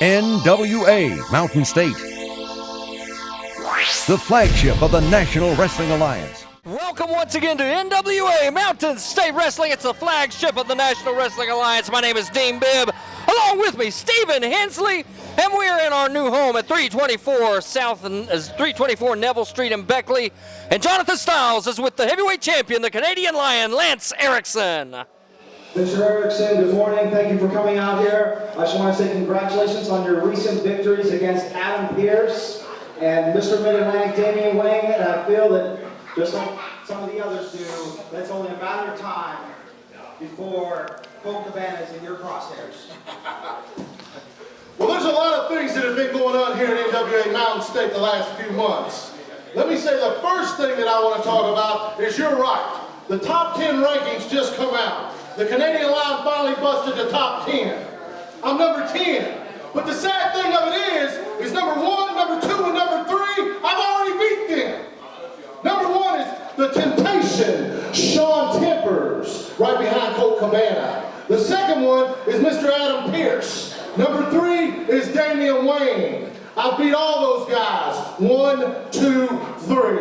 NWA Mountain State, the flagship of the National Wrestling Alliance. Welcome once again to NWA Mountain State Wrestling. It's the flagship of the National Wrestling Alliance. My name is Dean Bibb. Along with me, Stephen Hensley, and we're in our new home at 324 Neville Street in Beckley. And Jonathan Styles is with the heavyweight champion, the Canadian Lion, Lance Erickson. Mr. Erickson, good morning. Thank you for coming out here. I just want to say congratulations on your recent victories against Adam Pearce and Mr. Mid-Atlantic Damian Wang. And I feel that just like some of the others do, that's only a matter of time before Colt Cabana's in your crosshairs. Well, there's a lot of things that have been going on here in NWA Mountain State the last few months. Let me say the first thing that I want to talk about is you're right. The top 10 rankings just come out. The Canadian Lion finally busted the top 10. I'm number 10. But the sad thing of it is number 1, number 2, and number 3, I've already beat them. Number 1 is the Temptation, Sean Tempers, right behind Colt Cabana. The second one is Mr. Adam Pearce. Number 3 is Damian Wang. I beat all those guys. 1, 2, 3.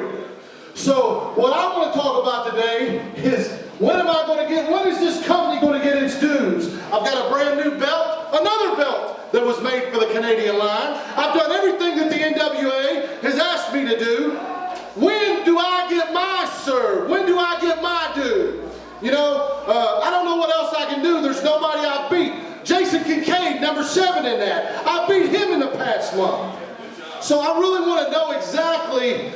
So what I want to talk about today is when is this company going to get its dues? I've got a brand new belt, another belt that was made for the Canadian Lion. I've done everything that the NWA has asked me to do. When do I get my serve? When do I get my due? You know, I don't know what else I can do. There's nobody I beat. Jason Kincaid, number 7 in that. I beat him in the past month. So I really want to know exactly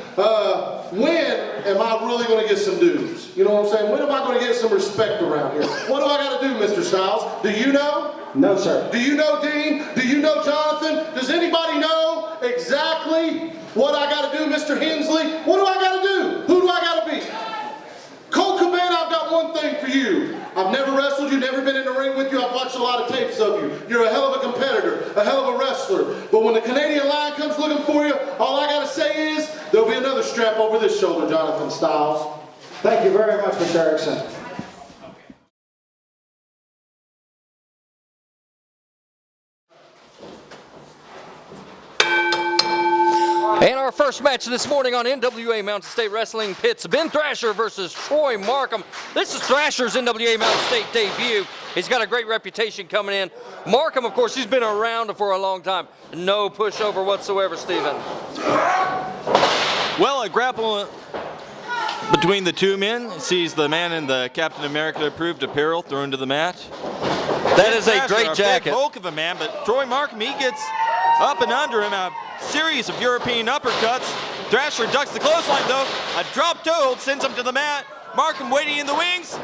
when am I really going to get some dues? You know what I'm saying? When am I going to get some respect around here? What do I got to do, Mr. Styles? Do you know? No, sir. Do you know, Dean? Do you know, Jonathan? Does anybody know exactly what I got to do, Mr. Hensley? What do I got to do? Who do I got to beat? Colt Cabana, I've got one thing for you. I've never wrestled you, never been in the ring with you. I've watched a lot of tapes of you. You're a hell of a competitor, a hell of a wrestler. But when the Canadian Lion comes looking for you, all I got to say is there'll be another strap over this shoulder, Jonathan Styles. Thank you very much, Mr. Erickson. And our first match this morning on NWA Mountain State Wrestling pits Ben Thrasher versus Troy Markham. This is Thrasher's NWA Mountain State debut. He's got a great reputation coming in. Markham, of course, he's been around for a long time. No pushover whatsoever, Stephen. Well, a grapple between the two men sees the man in the Captain America approved apparel thrown to the mat. That is a great jacket. Big bulk of a man, but Troy Markham, he gets up and under him. A series of European uppercuts. Thrasher ducks the clothesline though. A drop toe hold sends him to the mat. Markham waiting in the wings.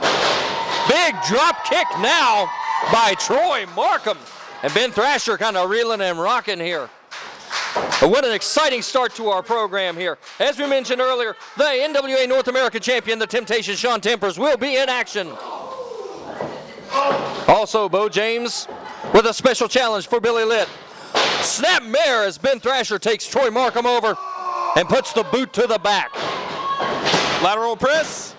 Big drop kick now by Troy Markham. And Ben Thrasher kind of reeling and rocking here. But what an exciting start to our program here. As we mentioned earlier, the NWA North American champion, the Temptation, Sean Tempers, will be in action. Also, Bo James with a special challenge for Billy Litt. Snap mare as Ben Thrasher takes Troy Markham over and puts the boot to the back. Lateral press.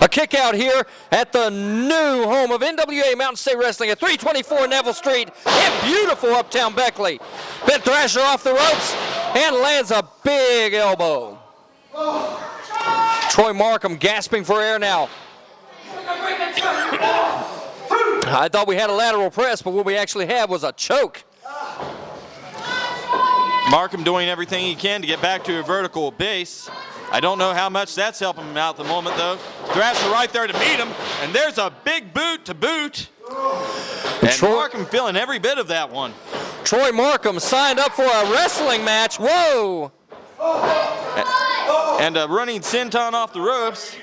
A kick out here at the new home of NWA Mountain State Wrestling at 324 Neville Street in beautiful uptown Beckley. Ben Thrasher off the ropes and lands a big elbow. Troy Markham gasping for air now. I thought we had a lateral press, but what we actually had was a choke. Markham doing everything he can to get back to a vertical base. I don't know how much that's helping him out at the moment, though. Thrasher right there to meet him, and there's a big boot to boot. And Markham feeling every bit of that one. Troy Markham signed up for a wrestling match. Whoa! And a running senton off the ropes.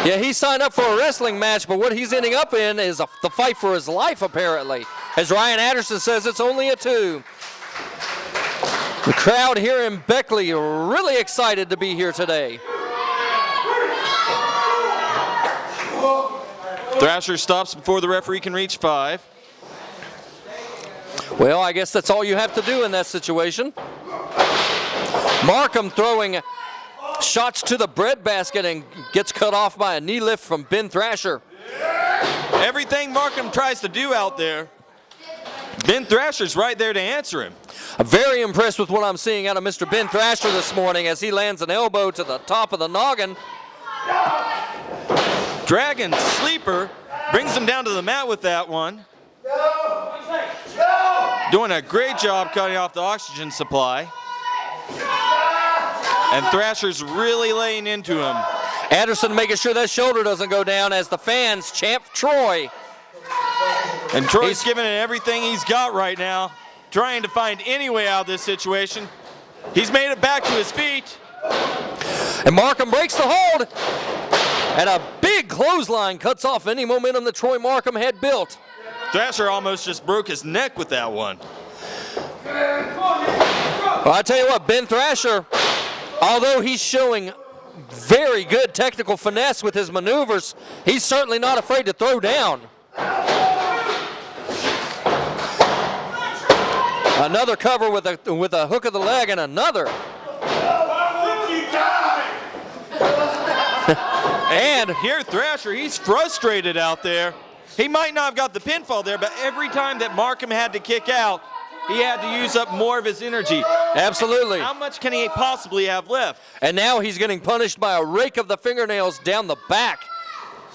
Yeah, he signed up for a wrestling match, but what he's ending up in is the fight for his life, apparently. As Ryan Anderson says, it's only a 2. The crowd here in Beckley are really excited to be here today. Thrasher stops before the referee can reach 5. Well, I guess that's all you have to do in that situation. Markham throwing shots to the breadbasket and gets cut off by a knee lift from Ben Thrasher. Everything Markham tries to do out there Ben Thrasher's right there to answer him. I'm very impressed with what I'm seeing out of Mr. Ben Thrasher this morning as he lands an elbow to the top of the noggin. Dragon Sleeper brings him down to the mat with that one. Doing a great job cutting off the oxygen supply. And Thrasher's really laying into him. Anderson making sure that shoulder doesn't go down as the fans champ Troy. And Troy's giving it everything he's got right now, trying to find any way out of this situation. He's made it back to his feet. And Markham breaks the hold. And a big clothesline cuts off any momentum that Troy Markham had built. Thrasher almost just broke his neck with that one. Well, I tell you what, Ben Thrasher, although he's showing very good technical finesse with his maneuvers, he's certainly not afraid to throw down. Another cover with a hook of the leg and another. And here Thrasher, he's frustrated out there. He might not have got the pinfall there, but every time that Markham had to kick out, he had to use up more of his energy. Absolutely. How much can he possibly have left? And now he's getting punished by a rake of the fingernails down the back.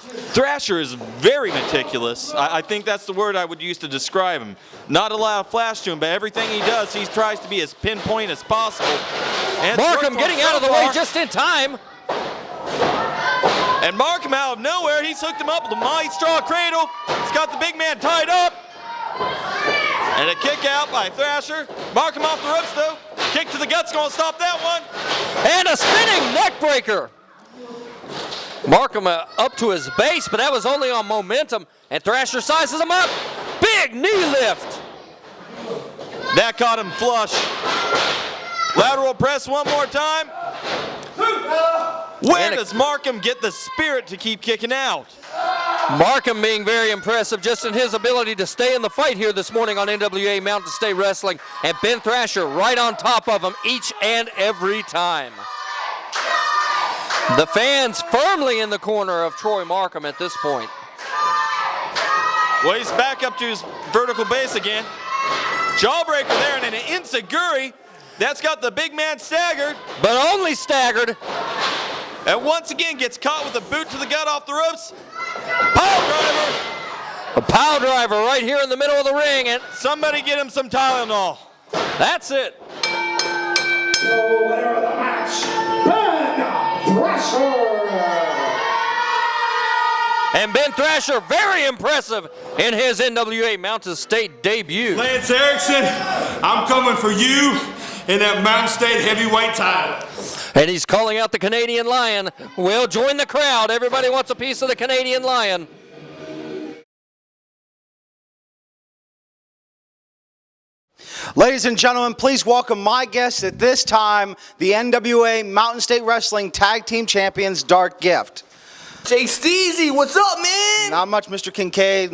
Thrasher is very meticulous. I think that's the word I would use to describe him. Not a lot of flash to him, but everything he does, he tries to be as pinpoint as possible. And Markham getting out of the way just in time. And Markham out of nowhere, he's hooked him up with a mighty straw cradle. He's got the big man tied up. And a kick out by Thrasher. Markham off the ropes though. Kick to the gut's gonna stop that one. And a spinning neck breaker. Markham up to his base, but that was only on momentum. And Thrasher sizes him up. Big knee lift. That caught him flush. Lateral press one more time. Where does Markham get the spirit to keep kicking out? Markham being very impressive just in his ability to stay in the fight here this morning on NWA Mountain State Wrestling. And Ben Thrasher right on top of him each and every time. The fans firmly in the corner of Troy Markham at this point. Well, he's back up to his vertical base again. Jawbreaker there and an enziguri. That's got the big man staggered. But only staggered. And once again gets caught with a boot to the gut off the ropes. Pile driver. A pile driver right here in the middle of the ring. And somebody get him some Tylenol. That's it. So winner of the match, Ben Thrasher. And Ben Thrasher, very impressive in his NWA Mountain State debut. Lance Erickson, I'm coming for you in that Mountain State heavyweight title. And he's calling out the Canadian Lion. Well, join the crowd. Everybody wants a piece of the Canadian Lion. Ladies and gentlemen, please welcome my guests at this time, the NWA Mountain State Wrestling Tag Team Champions, Dark Gift. Jay Steezy, what's up, man? Not much, Mr. Kincaid,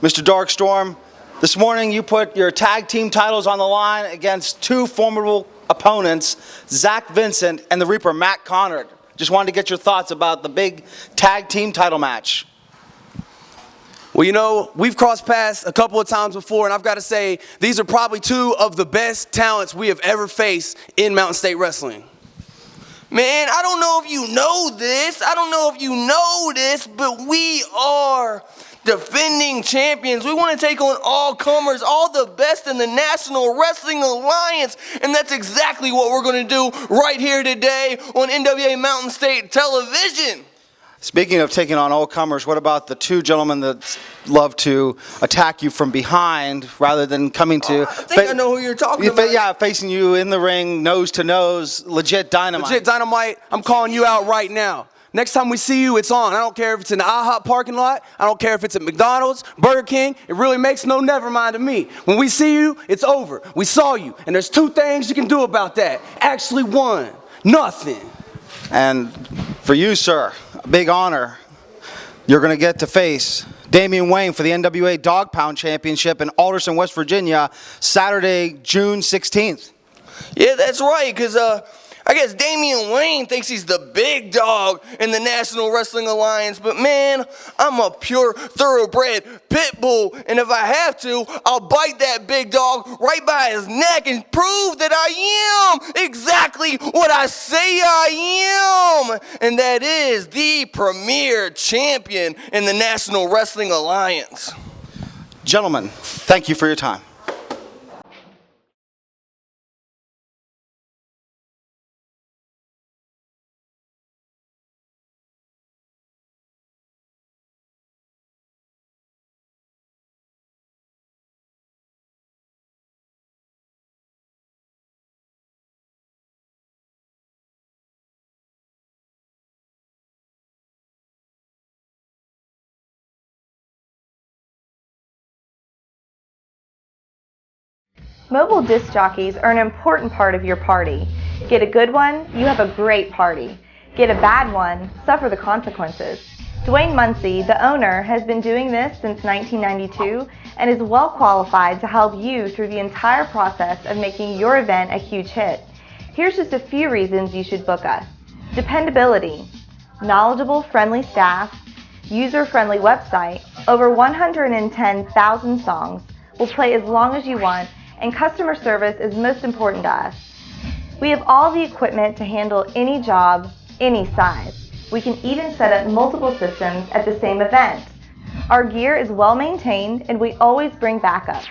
Mr. Darkstorm. This morning you put your tag team titles on the line against two formidable opponents, Zach Vincent and the Reaper, Matt Conard. Just wanted to get your thoughts about the big tag team title match. Well, you know, we've crossed paths a couple of times before, and I've got to say, these are probably two of the best talents we have ever faced in Mountain State Wrestling. Man, I don't know if you know this, but we are defending champions. We want to take on all comers, all the best in the National Wrestling Alliance, and that's exactly what we're going to do right here today on NWA Mountain State Television. Speaking of taking on all comers, what about the two gentlemen that love to attack you from behind rather than coming to... I think I know who you're talking about. Yeah, facing you in the ring, nose to nose, legit dynamite. Legit dynamite, I'm calling you out right now. Next time we see you, it's on. I don't care if it's in the IHOP parking lot. I don't care if it's at McDonald's, Burger King. It really makes no never mind to me. When we see you, it's over. We saw you. And there's two things you can do about that. Actually one, nothing. And for you, sir, a big honor. You're going to get to face Damian Wayne for the NWA Dog Pound Championship in Alderson, West Virginia, Saturday, June 16th. Yeah, that's right, because I guess Damian Wayne thinks he's the big dog in the National Wrestling Alliance, but man, I'm a pure thoroughbred pit bull, and if I have to, I'll bite that big dog right by his neck and prove that I am exactly what I say I am, and that is the premier champion in the National Wrestling Alliance. Gentlemen, thank you for your time. Mobile disc jockeys are an important part of your party. Get a good one, you have a great party. Get a bad one, suffer the consequences. Dwayne Muncie, the owner, has been doing this since 1992 and is well qualified to help you through the entire process of making your event a huge hit. Here's just a few reasons you should book us. Dependability, knowledgeable, friendly staff, user-friendly website, over 110,000 songs, will play as long as you want, and customer service is most important to us. We have all the equipment to handle any job, any size. We can even set up multiple systems at the same event. Our gear is well maintained and we always bring backup.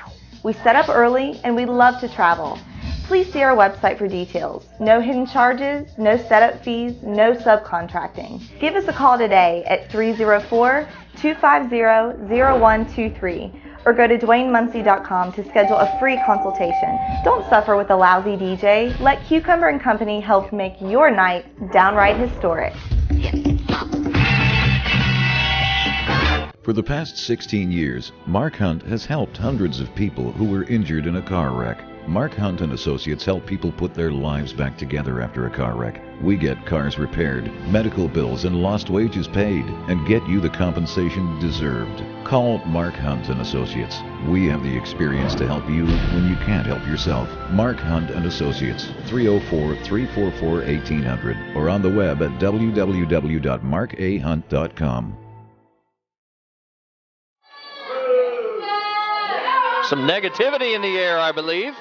We set up early and we love to travel. Please see our website for details. No hidden charges, no setup fees, no subcontracting. Give us a call today at 304-250-0123 or go to DwayneMuncie.com to schedule a free consultation. Don't suffer with a lousy DJ. Let Cucumber & Company help make your night downright historic. For the past 16 years, Mark Hunt has helped hundreds of people who were injured in a car wreck. Mark Hunt and Associates help people put their lives back together after a car wreck. We get cars repaired, medical bills and lost wages paid, and get you the compensation deserved. Call Mark Hunt and Associates. We have the experience to help you when you can't help yourself. Mark Hunt and Associates, 304-344-1800, or on the web at www.markahunt.com. Some negativity in the air, I believe.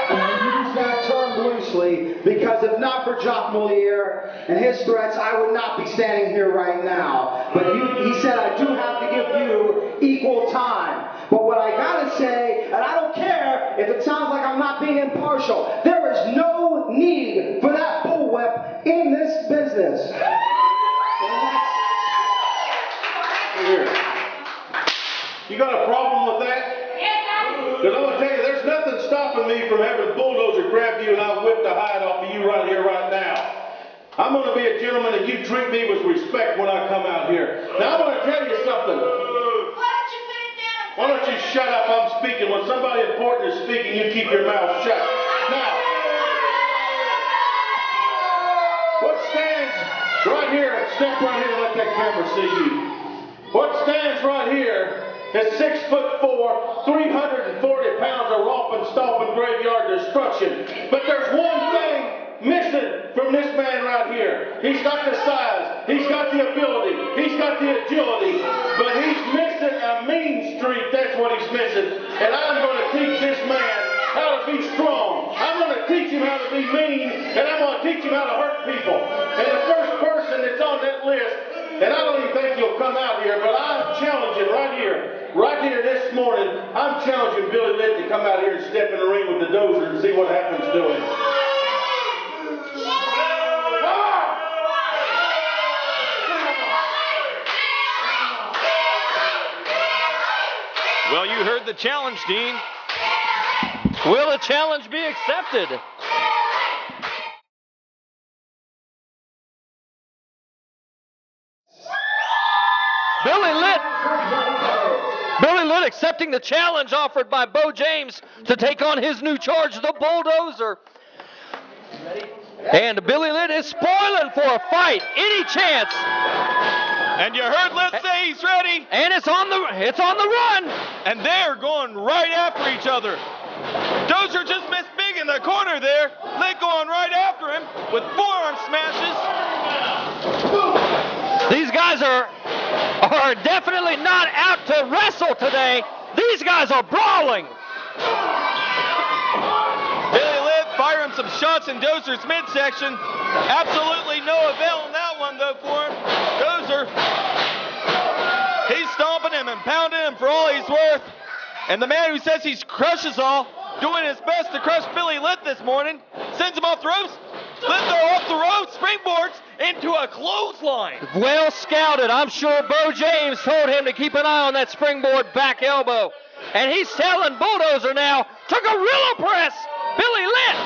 And I use that term loosely because if not for Jacques Moliere and his threats, I would not be standing here right now. But he said I do have to give you equal time. But what I gotta say, and I don't care if it sounds like I'm not being impartial, there is no need for that bullwhip in this business. Here. You got a problem with that? Because I'm going to tell you, there's nothing stopping me from having Bulldozer grab you and I'll whip the hide off of you right here, right now. I'm going to be a gentleman and you treat me with respect when I come out here. Now I'm going to tell you something. Why don't you shut up? I'm speaking. When somebody important is speaking, you keep your mouth shut. Now, what stands right here, step right here and let that camera see you. What stands right here is 6'4", 340 pounds of romping, stomping graveyard destruction. But there's one thing missing from this man right here. He's got the size, he's got the ability, he's got the agility, but he's missing a mean streak. That's what he's missing. And I'm going to teach this man how to be strong. I'm going to teach him how to be mean, and I'm going to teach him how to hurt people. And the first person that's on that list, and I don't even think you'll come out here, but I'm challenging right here this morning, I'm challenging Billy Litt to come out here and step in the ring with the Dozer and see what happens to him. Well, you heard the challenge, Dean. Will the challenge be accepted? Billy Litt accepting the challenge offered by Bo James to take on his new charge, the Bulldozer. And Billy Litt is spoiling for a fight. Any chance? And you heard Litt say he's ready. And it's on the run. And they're going right after each other. Dozer just missed big, and in the corner there. Lit going right after him with forearm smashes. These guys are definitely not out to wrestle today. These guys are brawling. Billy Lit firing some shots in Dozer's midsection. Absolutely no avail on that one though for him. Dozer, he's stomping him and pounding him for all he's worth. And the man who says he crushes all, doing his best to crush Billy Lit this morning, sends him off the ropes. Lit though off the ropes, springboards into a clothesline. Well scouted. I'm sure Bo James told him to keep an eye on that springboard back elbow. And he's telling Bulldozer now to gorilla press Billy Lit.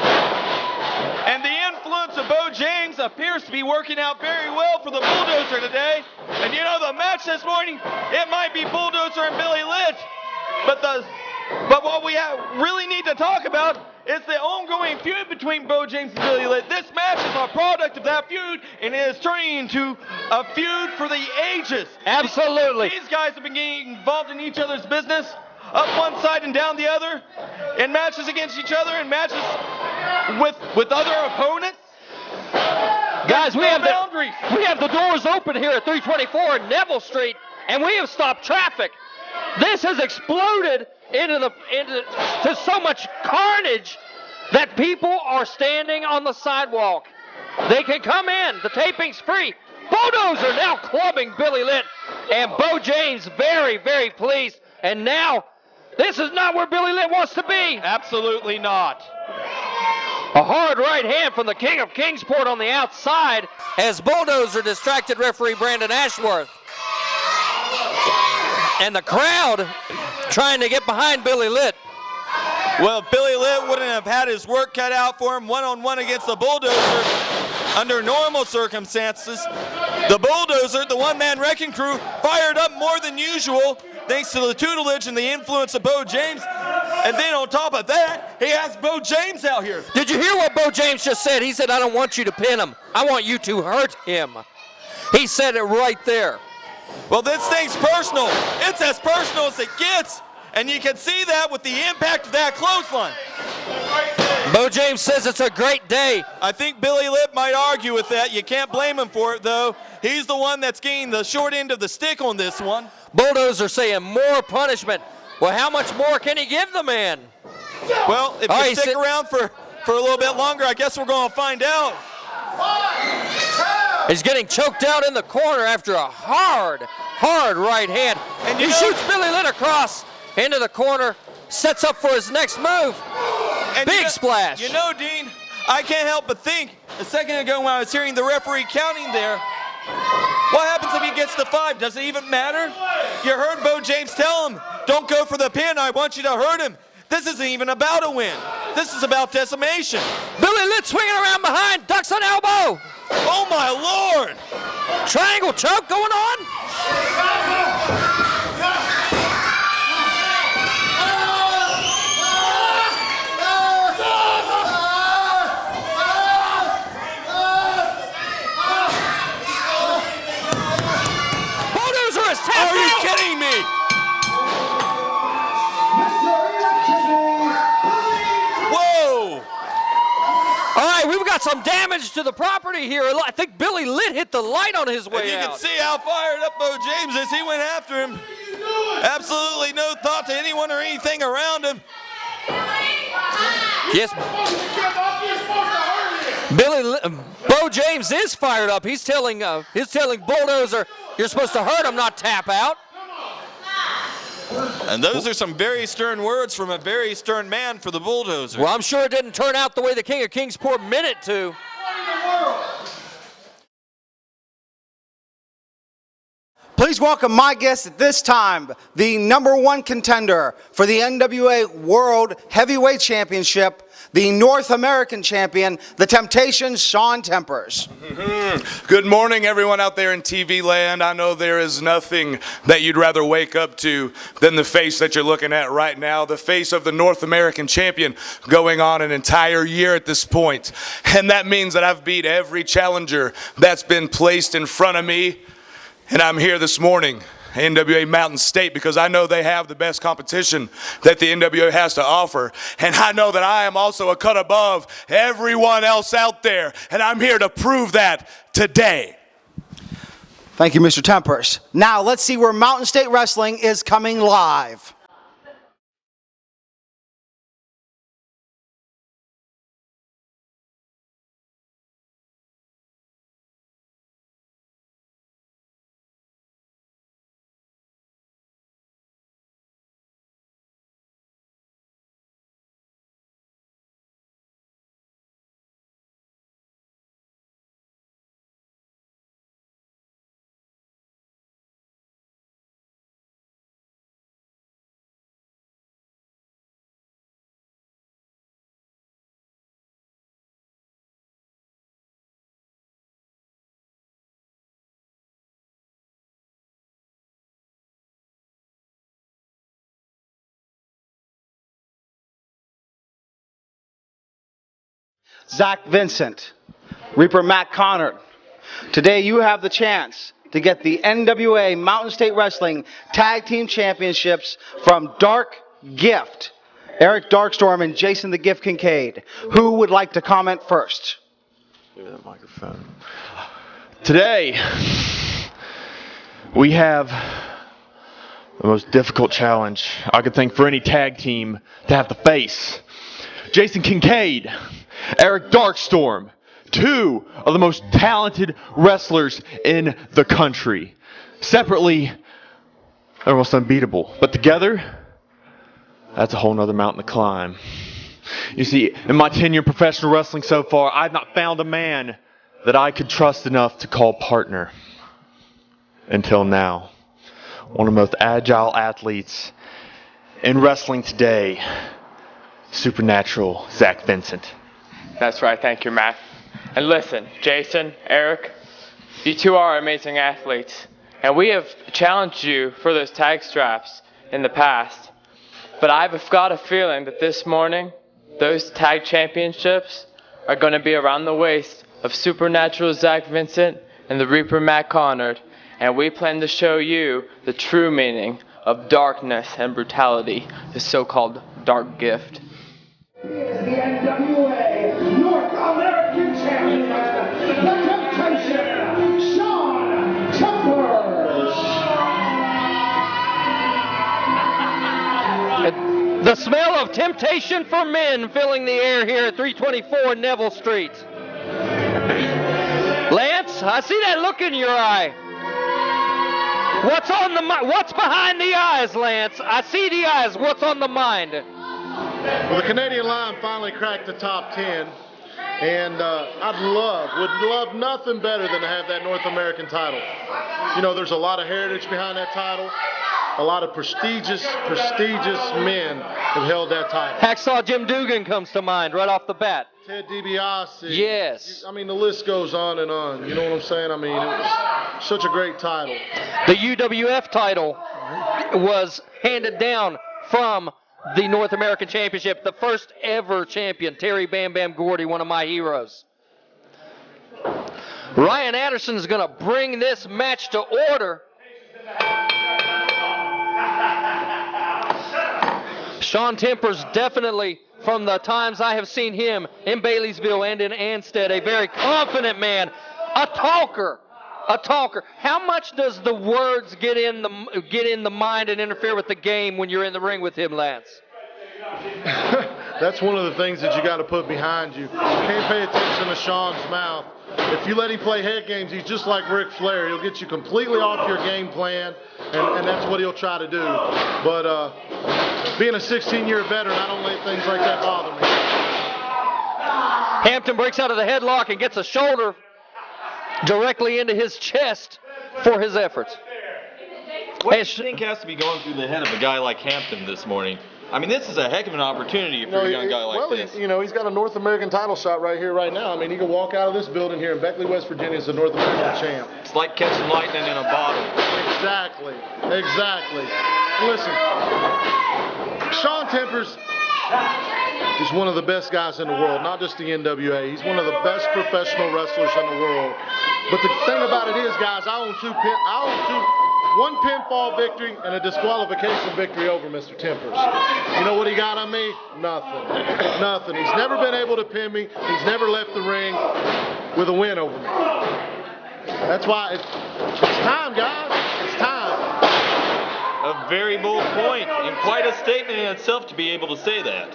And the influence of Bo James appears to be working out very well for the Bulldozer today. And you know, the match this morning, it might be Bulldozer and Billy Lit, but what we really need to talk about is the ongoing feud between Bo James and Billy Lit. This match is a product of that feud, and it is turning into a feud for the ages. Absolutely. These guys have been getting involved in each other's business, up one side and down the other, in matches against each other, in matches with other opponents. Guys, we have boundaries. We have the doors open here at 324 Neville Street, and we have stopped traffic. This has exploded into so much carnage that people are standing on the sidewalk. They can come in. The taping's free. Bulldozer now clubbing Billy Lit, and Bo James very, very pleased. And now, this is not where Billy Lit wants to be. Absolutely not. A hard right hand from the King of Kingsport on the outside as Bulldozer distracted referee Brandon Ashworth. And the crowd trying to get behind Billy Lit. Well, if Billy Lit wouldn't have had his work cut out for him one-on-one against the Bulldozer under normal circumstances, the Bulldozer, the one-man wrecking crew, fired up more than usual thanks to the tutelage and the influence of Bo James. And then on top of that, he has Bo James out here. Did you hear what Bo James just said? He said, I don't want you to pin him. I want you to hurt him. He said it right there. Well, this thing's personal. It's as personal as it gets. And you can see that with the impact of that clothesline. Bo James says it's a great day. I think Billy Lit might argue with that. You can't blame him for it, though. He's the one that's getting the short end of the stick on this one. Bulldozer saying more punishment. Well, how much more can he give the man? Well, if you stick around for a little bit longer, I guess we're going to find out. He's getting choked out in the corner after a hard right hand. And he shoots Billy Lit across into the corner, sets up for his next move. And Big splash. You know, Dean, I can't help but think, a second ago when I was hearing the referee counting there, what happens if he gets to 5? Does it even matter? You heard Bo James tell him, don't go for the pin, I want you to hurt him. This isn't even about a win. This is about decimation. Billy Lit swinging around behind, ducks an elbow. Oh my Lord! Triangle choke going on. Bulldozer is tapped out. Are you kidding me? Whoa! All right, we've got some damage to the property here. I think Billy Lit hit the light on his way and you out. can see how fired up Bo James is. He went after him. Absolutely no thought to anyone or anything around him. Yes. Bo James is fired up. He's telling Bulldozer, you're supposed to hurt him, not tap out. And those are some very stern words from a very stern man for the Bulldozer. Well, I'm sure it didn't turn out the way the King of Kingsport meant it to. Please welcome my guest at this time, the #1 contender for the NWA World Heavyweight Championship, the North American champion, the Temptation, Sean Tempers. Good morning, everyone out there in TV land. I know there is nothing that you'd rather wake up to than the face that you're looking at right now, the face of the North American champion, going on an entire year at this point. And that means that I've beat every challenger that's been placed in front of me. And I'm here this morning NWA Mountain State, because I know they have the best competition that the NWA has to offer. And I know that I am also a cut above everyone else out there. And I'm here to prove that today. Thank you, Mr. Tempers. Now let's see where Mountain State Wrestling is coming live. Zach Vincent, Reaper Matt Connard. Today you have the chance to get the NWA Mountain State Wrestling Tag Team Championships from Dark Gift. Eric Darkstorm and Jason the Gift Kincaid. Who would like to comment first? Give me that microphone. Today, we have the most difficult challenge I could think for any tag team to have to face. Jason Kincaid, Eric Darkstorm, two of the most talented wrestlers in the country. Separately, they're almost unbeatable. But together, that's a whole nother mountain to climb. You see, in my tenure in professional wrestling so far, I've not found a man that I could trust enough to call partner. Until now. One of the most agile athletes in wrestling today, Supernatural Zach Vincent. That's right, thank you, Matt. And listen, Jason, Eric, you two are amazing athletes. And we have challenged you for those tag straps in the past. But I've got a feeling that this morning, those tag championships are going to be around the waist of Supernatural Zach Vincent and the Reaper Matt Connard. And we plan to show you the true meaning of darkness and brutality, the so-called dark gift. He is the NWA North American Champion, the Temptation, Sean Tempers. The smell of temptation for men filling the air here at 324 Neville Street. Lance, I see that look in your eye. What's behind the eyes, Lance? I see the eyes. What's on the mind? Well, the Canadian line finally cracked the top 10, and would love nothing better than to have that North American title. You know, there's a lot of heritage behind that title. A lot of prestigious men have held that title. Hacksaw Jim Dugan comes to mind right off the bat. Ted DiBiase. Yes. I mean, the list goes on and on. You know what I'm saying? I mean, it was such a great title. The UWF title was handed down from the North American Championship. The first ever champion, Terry Bam Bam Gordy, one of my heroes. Ryan Anderson is going to bring this match to order. Sean Tempers, definitely, from the times I have seen him in Baileysville and in Ansted, a very confident man, a talker. How much does the words get in the mind and interfere with the game when you're in the ring with him, Lance? That's one of the things that you got to put behind you. You can't pay attention to Sean's mouth. If you let him play head games, he's just like Ric Flair. He'll get you completely off your game plan, and that's what he'll try to do. But being a 16-year veteran, I don't let things like that bother me. Hampton breaks out of the headlock and gets a shoulder directly into his chest for his efforts. What do you think has to be going through the head of a guy like Hampton this morning? I mean, this is a heck of an opportunity for a young guy like this. He's got a North American title shot right here, right now. I mean, he can walk out of this building here in Beckley, West Virginia as a North American champ. It's like catching lightning in a bottle. Exactly. Listen, Sean Tempers is one of the best guys in the world, not just the NWA. He's one of the best professional wrestlers in the world. But the thing about it is, guys, I own two one pinfall victory and a disqualification victory over Mr. Tempers. You know what he got on me? Nothing. Nothing. He's never been able to pin me. He's never left the ring with a win over me. That's why it's time, guys. It's time. A very bold point and quite a statement in itself to be able to say that.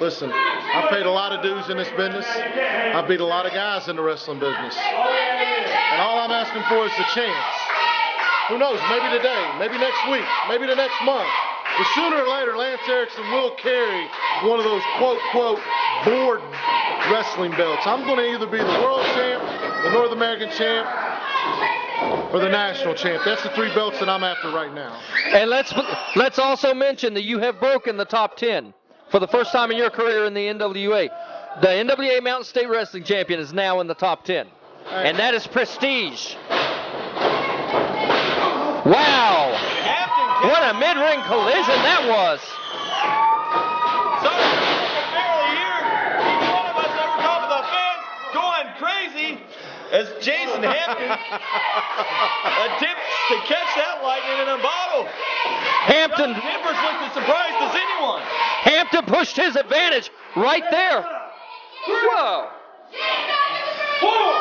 Listen, I've paid a lot of dues in this business. I've beat a lot of guys in the wrestling business. And all I'm asking for is the chance. Who knows, maybe today, maybe next week, maybe the next month. But sooner or later, Lance Erickson will carry one of those quote, board wrestling belts. I'm going to either be the world champ, the North American champ, or the national champ. That's the 3 belts that I'm after right now. And let's also mention that you have broken the top 10 for the first time in your career in the NWA. The NWA Mountain State Wrestling Champion is now in the top 10. And that is prestige. Wow! What a mid-ring collision that was. Sorry, barely here. One of us over top of the fence going crazy as Jason Hampton attempts to catch that lightning in a bottle. Hampton Tempers looked as surprised as anyone. Hampton pushed his advantage right there. Whoa!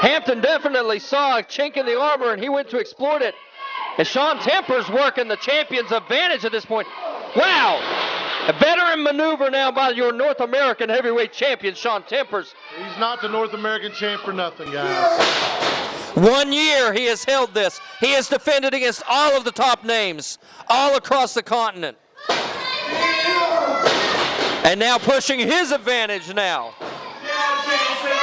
Hampton definitely saw a chink in the armor and he went to exploit it. And Sean Tempers working the champion's advantage at this point. Wow! A veteran maneuver now by your North American heavyweight champion, Sean Tempers. He's not the North American champ for nothing, guys. 1 year he has held this. He has defended against all of the top names, all across the continent. And now pushing his advantage now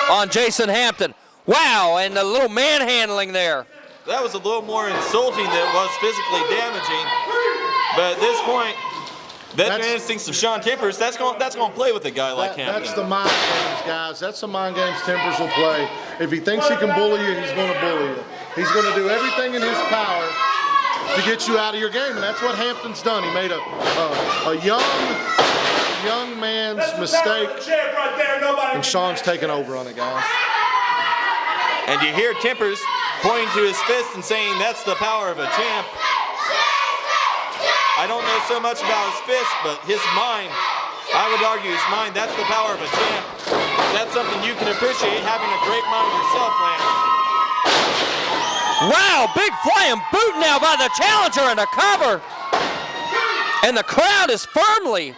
on Jason Hampton. Wow, and a little manhandling there. That was a little more insulting than it was physically damaging. But at this point, veteran instincts of Sean Tempers, that's going to play with a guy like Hampton. That's the mind games, guys. That's the mind games Tempers will play. If he thinks he can bully you, he's going to bully you. He's going to do everything in his power to get you out of your game, and that's what Hampton's done. He made a young man's mistake, and Sean's taking over on it, guys. And you hear Tempers pointing to his fist and saying that's the power of a champ. I don't know so much about his fist, but his mind, I would argue his mind, that's the power of a champ. That's something you can appreciate, having a great mind yourself, Lance. Wow, big flying boot now by the challenger and a cover. And the crowd is firmly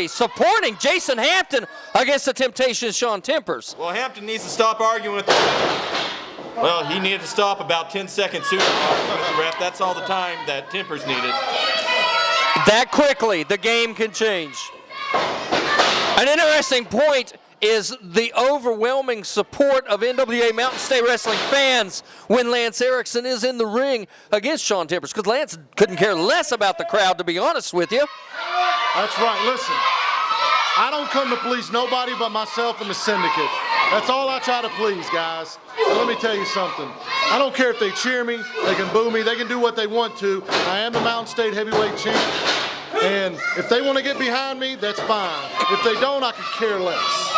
supporting Jason Hampton against the temptation of Sean Tempers. Well, Hampton needs to stop arguing with the ref. Well, he needed to stop about 10 seconds sooner with the ref. That's all the time that Tempers needed. That quickly, the game can change. An interesting point is the overwhelming support of NWA Mountain State Wrestling fans when Lance Erickson is in the ring against Sean Tempers, because Lance couldn't care less about the crowd, to be honest with you. That's right. Listen, I don't come to please nobody but myself and the syndicate. That's all I try to please, guys. But let me tell you something. I don't care if they cheer me, they can boo me, they can do what they want to. I am the Mountain State heavyweight champ, and if they want to get behind me, that's fine. If they don't, I could care less.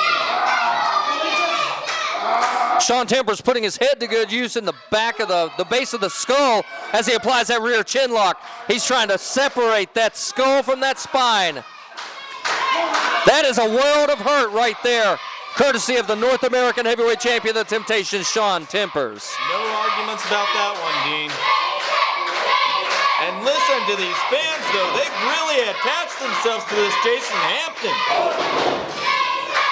Sean Tempers putting his head to good use in the back of the base of the skull as he applies that rear chin lock. He's trying to separate that skull from that spine. That is a world of hurt right there, courtesy of the North American heavyweight champion of the Temptation, Sean Tempers. No arguments about that one, Dean. And listen to these fans, though. They've really attached themselves to this Jason Hampton.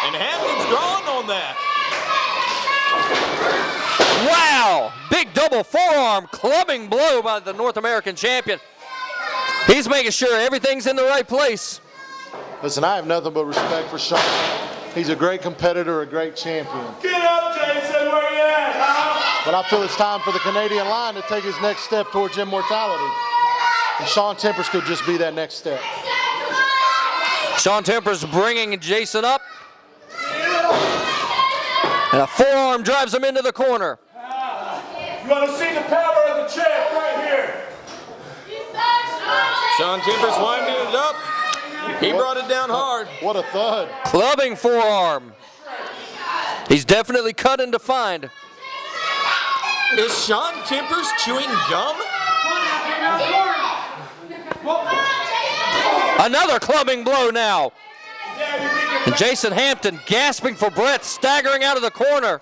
And Hampton's drawing on that. Wow! Big double forearm clubbing blow by the North American champion. He's making sure everything's in the right place. Listen, I have nothing but respect for Sean. He's a great competitor, a great champion. Get up, Jason, where you at, huh? But I feel it's time for the Canadian Lion to take his next step towards immortality. And Sean Tempers could just be that next step. Sean Tempers bringing Jason up. And a forearm drives him into the corner. You want to see the power of the champ right here? Sean Tempers winding it up. He brought it down hard. What a thud. Clubbing forearm. He's definitely cut and defined. Is Sean Tempers chewing gum? Another clubbing blow now. And Jason Hampton gasping for breath, staggering out of the corner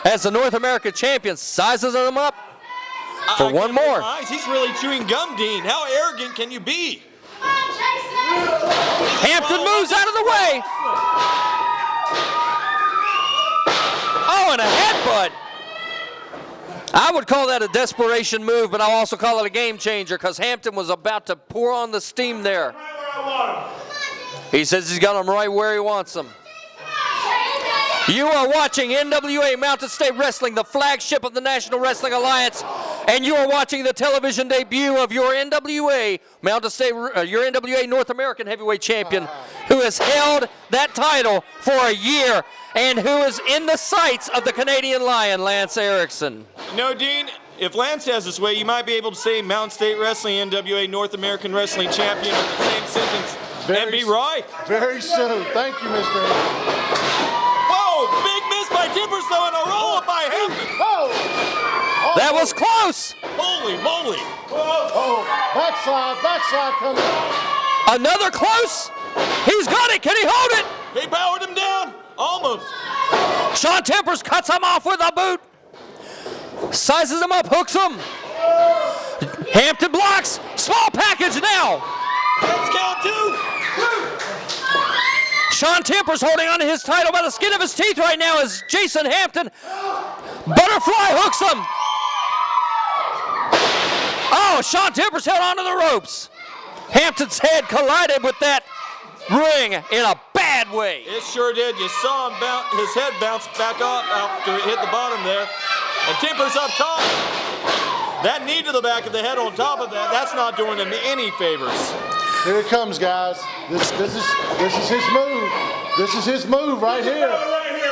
as the North American champion sizes him up for one more. He's really chewing gum, Dean. How arrogant can you be? Hampton moves out of the way. Oh, and a headbutt. I would call that a desperation move, but I'll also call it a game changer because Hampton was about to pour on the steam there. He says he's got him right where he wants him. You are watching NWA Mountain State Wrestling, the flagship of the National Wrestling Alliance, and you are watching the television debut of your NWA Mountain State, your NWA North American Heavyweight Champion, who has held that title for a year and who is in the sights of the Canadian Lion, Lance Erickson. No, Dean, if Lance has his way, you might be able to say Mountain State Wrestling, NWA North American Wrestling Champion in the same sentence and be right. Very soon. Thank you, Mr. Whoa, big miss by Timbers, though, and a roll-up by Hampton. Oh! That was close. Holy moly. Oh, backslide coming. Another close. He's got it. Can he hold it? He powered him down. Almost. Sean Timbers cuts him off with a boot. Sizes him up, hooks him. Hampton blocks. Small package now. Let's count two. Sean Timbers holding on to his title by the skin of his teeth right now as Jason Hampton butterfly hooks him. Oh, Sean Timbers held onto the ropes. Hampton's head collided with that ring in a bad way. It sure did. You saw him his head bounce back up after it hit the bottom there. And Timbers up top. That knee to the back of the head on top of that, that's not doing him any favors. Here it comes, guys. This is his move. This is his move right here.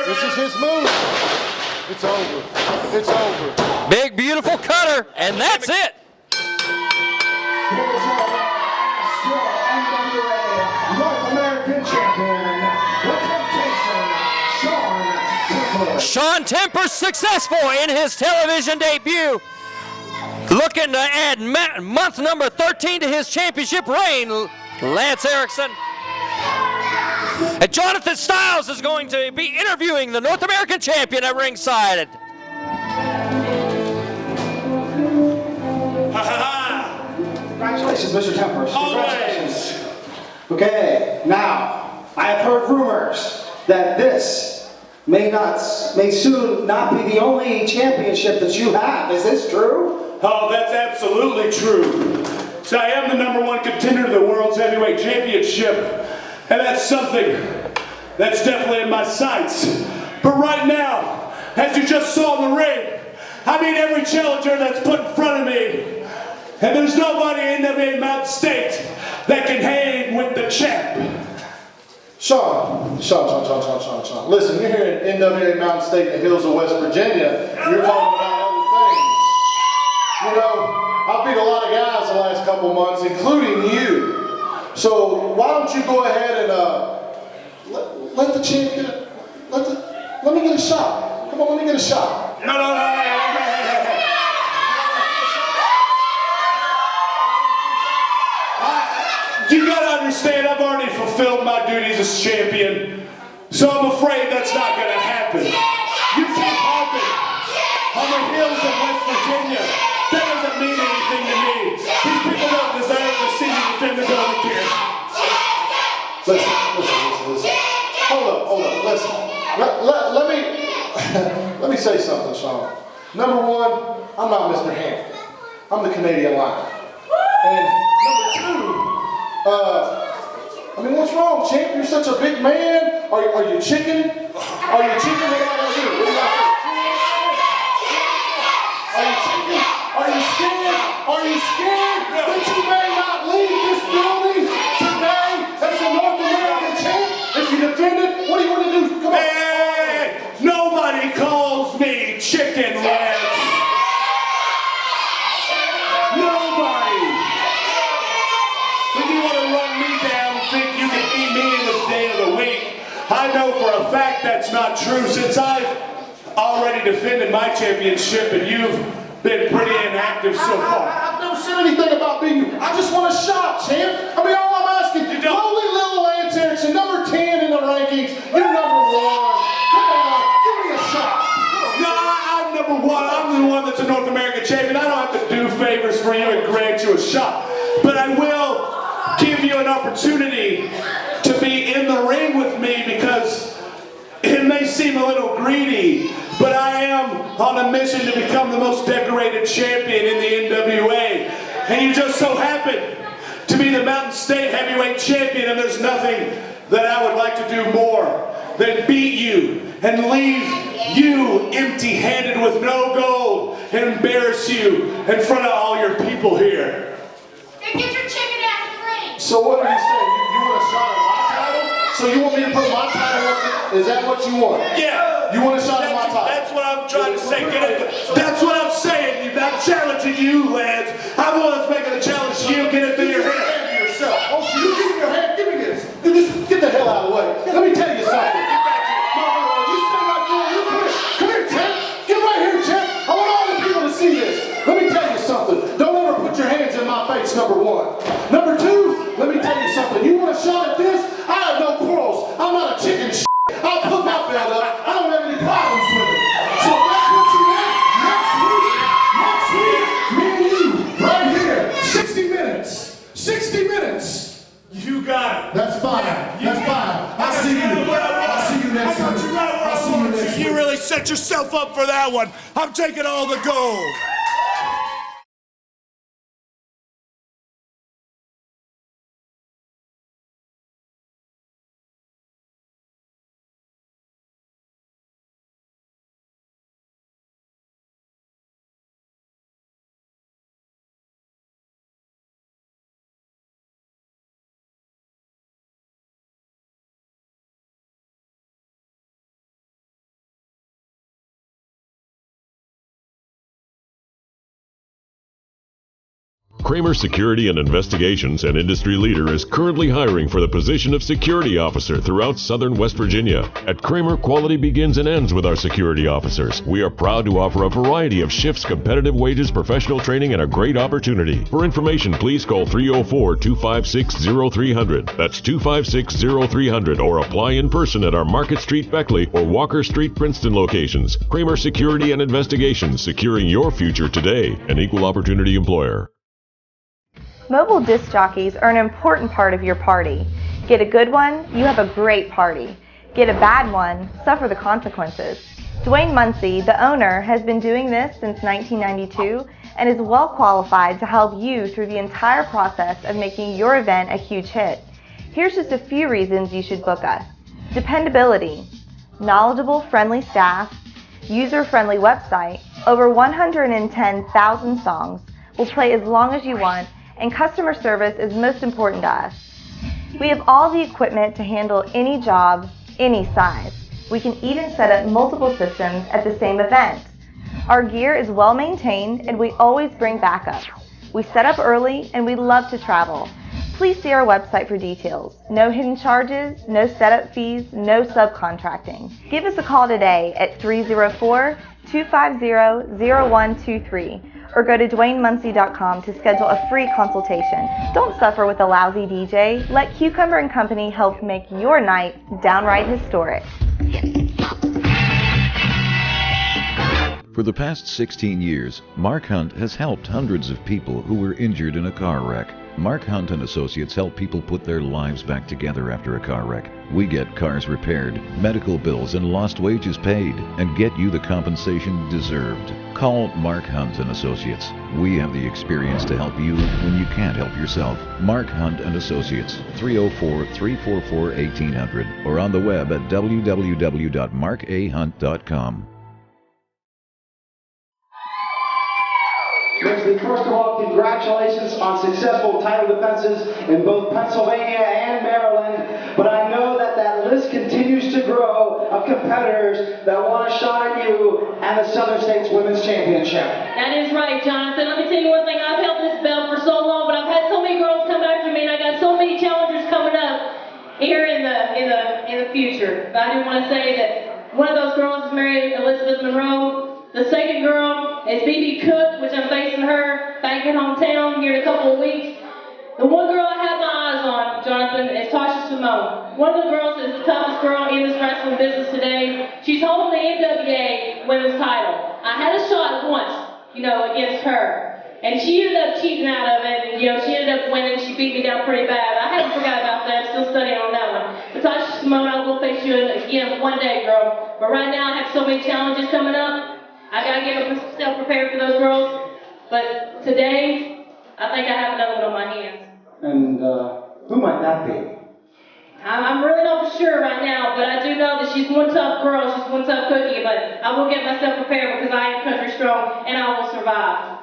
This is his move. It's over. It's over. Big, beautiful cutter, and that's it. North American champion, Sean Timbers successful in his television debut. Looking to add month number 13 to his championship reign, Lance Erickson. And Jonathan Styles is going to be interviewing the North American champion at ringside. Congratulations, Mr. Timbers. Always. Okay, now, I have heard rumors that this may soon not be the only championship that you have. Is this true? Oh, that's absolutely true. So I am the #1 contender to the World's Heavyweight Championship, and that's something that's definitely in my sights. But right now, as you just saw in the ring, I meet every challenger that's put in front of me, and there's nobody in NWA Mountain State that can hang with the champ. Sean. Listen, you're here in NWA Mountain State in the hills of West Virginia. You're talking about other things. You know, I've beat a lot of guys the last couple months, including you. So why don't you go ahead and let the champ get let me get a shot. Come on, let me get a shot. No. You gotta understand, I've already fulfilled my duties as champion, so I'm afraid that's not gonna happen. You keep hopping on the hills of West Virginia. That doesn't mean anything to me. These people don't deserve to see me defend the gold again. Listen. Hold up, listen. Let me say something, Sean. #1, I'm not Mr. Hampton. I'm the Canadian Lion. And #2, I mean, what's wrong, champ? You're such a big man. Are you chicken? Are you chicken? What do I do? What do I do? Are you chicken? Are you scared? Are you scared that you may not leave this building today as a North American champ? If you defend it, what do you want to do? Come on. Hey, nobody calls me chicken, Lance. Nobody. When you want to run me down, think you can beat me in the day of the week, I know for a fact that's not true, since I've already defended my championship and you've been pretty inactive so far. I've no said anything about beating you. I just want a shot, champ. I mean, all I'm asking, lowly little Lance Erickson, number 10 in the rankings. You're number 1. Come on, give me a shot. No, I'm number 1. I'm the one that's a North American champion. I don't have to do favors for you and grant you a shot. But I will give you an opportunity to be in the ring with me, because it may seem a little greedy, but I am on a mission to become the most decorated champion in the NWA. And you just so happen to be the Mountain State Heavyweight Champion, and there's nothing that I would like to do more than beat you and leave you empty-handed with no gold and embarrass you in front of all your people here. Then get your chicken ass in the ring. So what did he say? You want a shot at my title? So you want me to put my title up? Is that what you want? Yeah. You want a shot at my title? That's what I'm trying to say. That's what I'm saying. I'm challenging you, Lance. I'm the one that's making the challenge to you. Get it through your head. Yourself. Oh, you give me your hand. Give me this. You just get the hell out of the way. Let me tell you something. No, you stay right there. You come here, champ. Get right here, champ. I want all the people to see this. Let me tell you something. Don't ever put your hands in my face, number 1. Number 2, let me tell you something. You want a shot at this? I have no quarrels. I'm not a chicken shit. I'll put my belt up. I don't have any problems with it. So that's what you want next week. Next week, me and you, right here. 60 minutes. 60 minutes. You got it. That's fine. That's fine. I'll see you. I'll see you next time. I'll see you next week. You really set yourself up for that one. I'm taking all the gold. Kramer Security and Investigations, an industry leader, is currently hiring for the position of security officer throughout southern West Virginia. At Kramer, quality begins and ends with our security officers. We are proud to offer a variety of shifts, competitive wages, professional training, and a great opportunity. For information, please call 304-256-0300. That's 256-0300, or apply in person at our Market Street Beckley or Walker Street Princeton locations. Kramer Security and Investigations, securing your future today. An equal opportunity employer. Mobile disc jockeys are an important part of your party. Get a good one, you have a great party. Get a bad one, suffer the consequences. Dwayne Muncie, the owner, has been doing this since 1992 and is well qualified to help you through the entire process of making your event a huge hit. Here's just a few reasons you should book us. Dependability, knowledgeable, friendly staff, user-friendly website, over 110,000 songs, will play as long as you want, and customer service is most important to us. We have all the equipment to handle any job, any size. We can even set up multiple systems at the same event. Our gear is well maintained and we always bring backups. We set up early and we love to travel. Please see our website for details. No hidden charges, no setup fees, no subcontracting. Give us a call today at 304-250-0123 or go to DwayneMuncie.com to schedule a free consultation. Don't suffer with a lousy DJ. Let Cucumber & Company help make your night downright historic. For the past 16 years, Mark Hunt has helped hundreds of people who were injured in a car wreck. Mark Hunt and Associates help people put their lives back together after a car wreck. We get cars repaired, medical bills and lost wages paid, and get you the compensation deserved. Call Mark Hunt and Associates. We have the experience to help you when you can't help yourself. Mark Hunt and Associates, 304-344-1800, or on the web at www.markahunt.com. First of all, congratulations on successful title defenses in both Pennsylvania and Maryland. But I know that that list continues to grow of competitors that want a shot at you and the Southern States Women's Championship. That is right, Jonathan. Let me tell you one thing. I've held this belt for so long, but I've had so many girls come after me, and I got so many challengers coming up here in the future. But I do want to say that one of those girls is married Elizabeth Monroe. The second girl is B.B. Cook, which I'm facing her. back in hometown here in a couple of weeks. The one girl I have my eyes on, Jonathan, is Tasha Simone. One of the girls is the toughest girl in this wrestling business today. She's holding the NWA women's title. I had a shot once, against her. And she ended up cheating out of it, and she ended up winning. She beat me down pretty bad. I haven't forgot about that. I'm still studying on that one. But Tasha Simone, I will face you again one day, girl. But right now, I have so many challenges coming up. I gotta get myself prepared for those girls. But today, I think I have another one on my hands. And who might that be? I'm really not for sure right now, but I do know that she's one tough girl, she's one tough cookie, but I will get myself prepared because I am country strong and I will survive.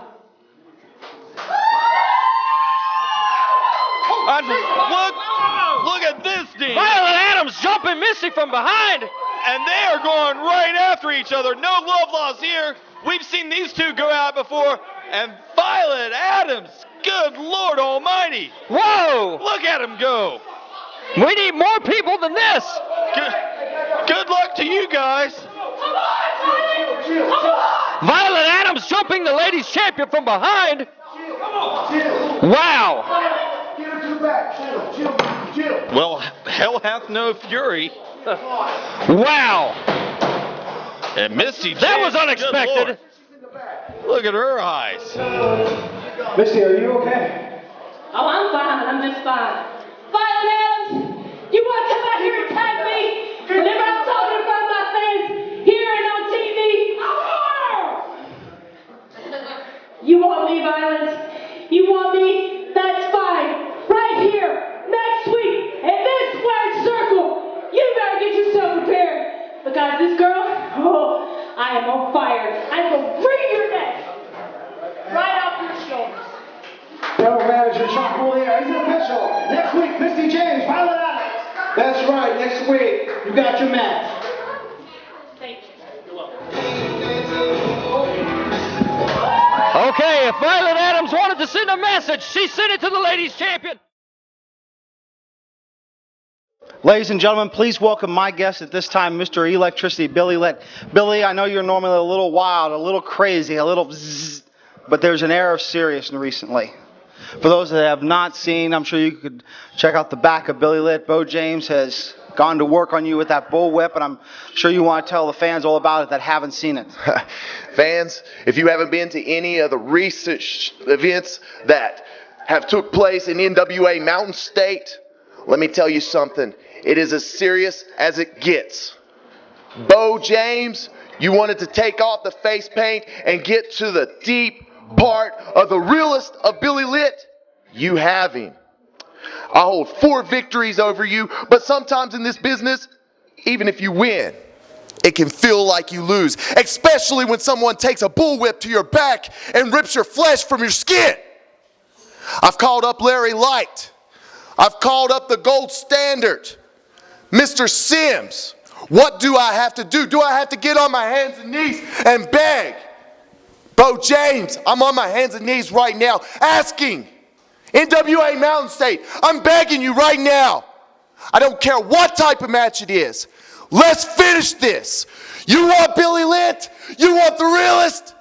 Look at this team. Violet Adams jumping Misty from behind. And they are going right after each other. No love lost here. We've seen these two go out before. And Violet Adams, good Lord Almighty. Whoa! Look at him go. We need more people than this. Good luck to you guys. Violet Adams jumping the ladies champion from behind. Wow. Well, hell hath no fury. Wow. And Misty, that was unexpected. Look at her eyes. Misty, are you okay? Oh, I'm fine. I'm just fine. Violet Adams, you want to come out here and tag me? Whenever I'm talking in front of my fans here and on TV, you want me, Violet? You want me? That's fine. Right here, next week, in this square circle, you better get yourself prepared. Because this girl, I am on fire. I'm going to bring your neck right off your shoulders. General Manager Chuck Mollier, he's official. Next week, Misty James, Violet Adams. That's right, next week, you got your match. Thank you. Okay, if Violet Adams wanted to send a message, she sent it to the ladies champion. Ladies and gentlemen, please welcome my guest at this time, Mr. Electricity, Billy Litt. Billy, I know you're normally a little wild, a little crazy, a little zzz, but there's an air of seriousness recently. For those that have not seen, I'm sure you could check out the back of Billy Litt. Bo James has gone to work on you with that bullwhip, and I'm sure you want to tell the fans all about it that haven't seen it. Fans, if you haven't been to any of the recent events that have took place in NWA Mountain State, let me tell you something. It is as serious as it gets. Bo James, you wanted to take off the face paint and get to the deep part of the realest of Billy Litt. You have him. I hold 4 victories over you, but sometimes in this business, even if you win, it can feel like you lose, especially when someone takes a bullwhip to your back and rips your flesh from your skin. I've called up Larry Light. I've called up the gold standard, Mr. Sims. What do I have to do? Do I have to get on my hands and knees and beg? Bo James, I'm on my hands and knees right now asking. NWA Mountain State, I'm begging you right now. I don't care what type of match it is. Let's finish this. You want Billy Litt? You want the realest?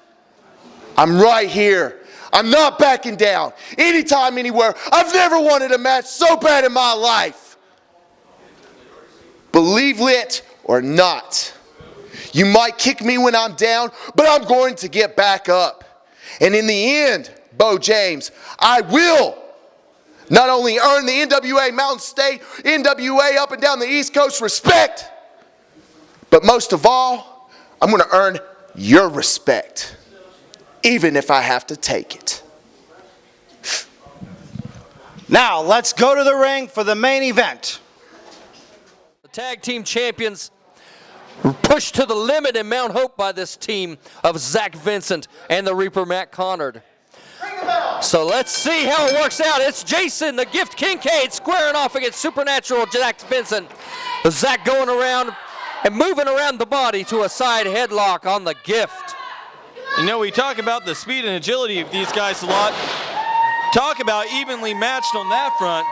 I'm right here. I'm not backing down. Anytime, anywhere. I've never wanted a match so bad in my life. Believe Litt or not. You might kick me when I'm down, but I'm going to get back up. And in the end, Bo James, I will not only earn the NWA Mountain State, NWA up and down the East Coast respect, but most of all, I'm going to earn your respect, even if I have to take it. Now, let's go to the ring for the main event. The tag team champions pushed to the limit in Mount Hope by this team of Zach Vincent and the Reaper Matt Conard. So let's see how it works out. It's Jason, the Gift Kincaid, squaring off against Supernatural Zach Vincent. Zach going around and moving around the body to a side headlock on the Gift. You know, we talk about the speed and agility of these guys a lot. Talk about evenly matched on that front.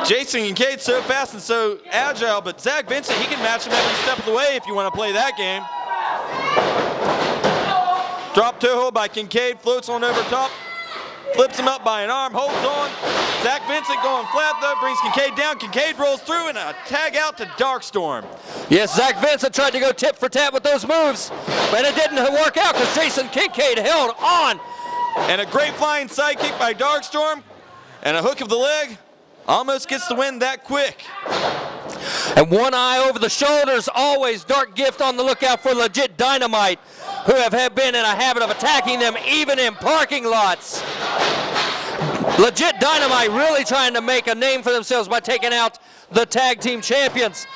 Jason Kincaid so fast and so agile, but Zach Vincent, he can match him every step of the way if you want to play that game. Drop toe hold by Kincaid, floats on over top, flips him up by an arm, holds on. Zach Vincent going flat though, brings Kincaid down. Kincaid rolls through and a tag out to Darkstorm. Yes, Zach Vincent tried to go tit for tat with those moves, but it didn't work out because Jason Kincaid held on. And a great flying side kick by Darkstorm and a hook of the leg. Almost gets the win that quick. And one eye over the shoulders, always Dark Gift on the lookout for Legit Dynamite, who have been in a habit of attacking them even in parking lots. Legit Dynamite really trying to make a name for themselves by taking out the tag team champions.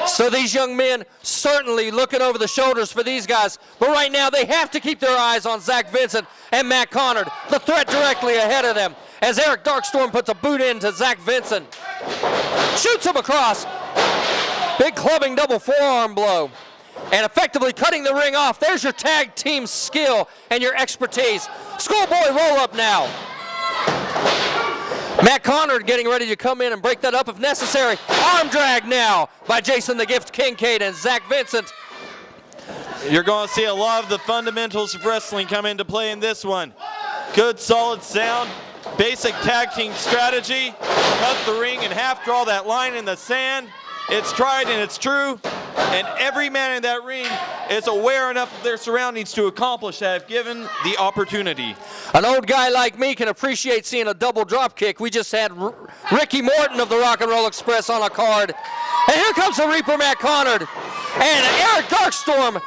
So these young men certainly looking over the shoulders for these guys. But right now they have to keep their eyes on Zach Vincent and Matt Connard, the threat directly ahead of them. As Eric Darkstorm puts a boot into Zach Vincent. Shoots him across. Big clubbing double forearm blow. And effectively cutting the ring off. There's your tag team skill and your expertise. Schoolboy roll up now. Matt Connard getting ready to come in and break that up if necessary. Arm drag now by Jason the Gift Kincaid and Zach Vincent. You're going to see a lot of the fundamentals of wrestling come into play in this one. Good solid sound. Basic tag team strategy, cut the ring in half, draw that line in the sand. It's tried and it's true, and every man in that ring is aware enough of their surroundings to accomplish that if given the opportunity. An old guy like me can appreciate seeing a double drop kick. We just had Ricky Morton of the Rock and Roll Express on a card. And here comes the Reaper Matt Connard. And Eric Darkstorm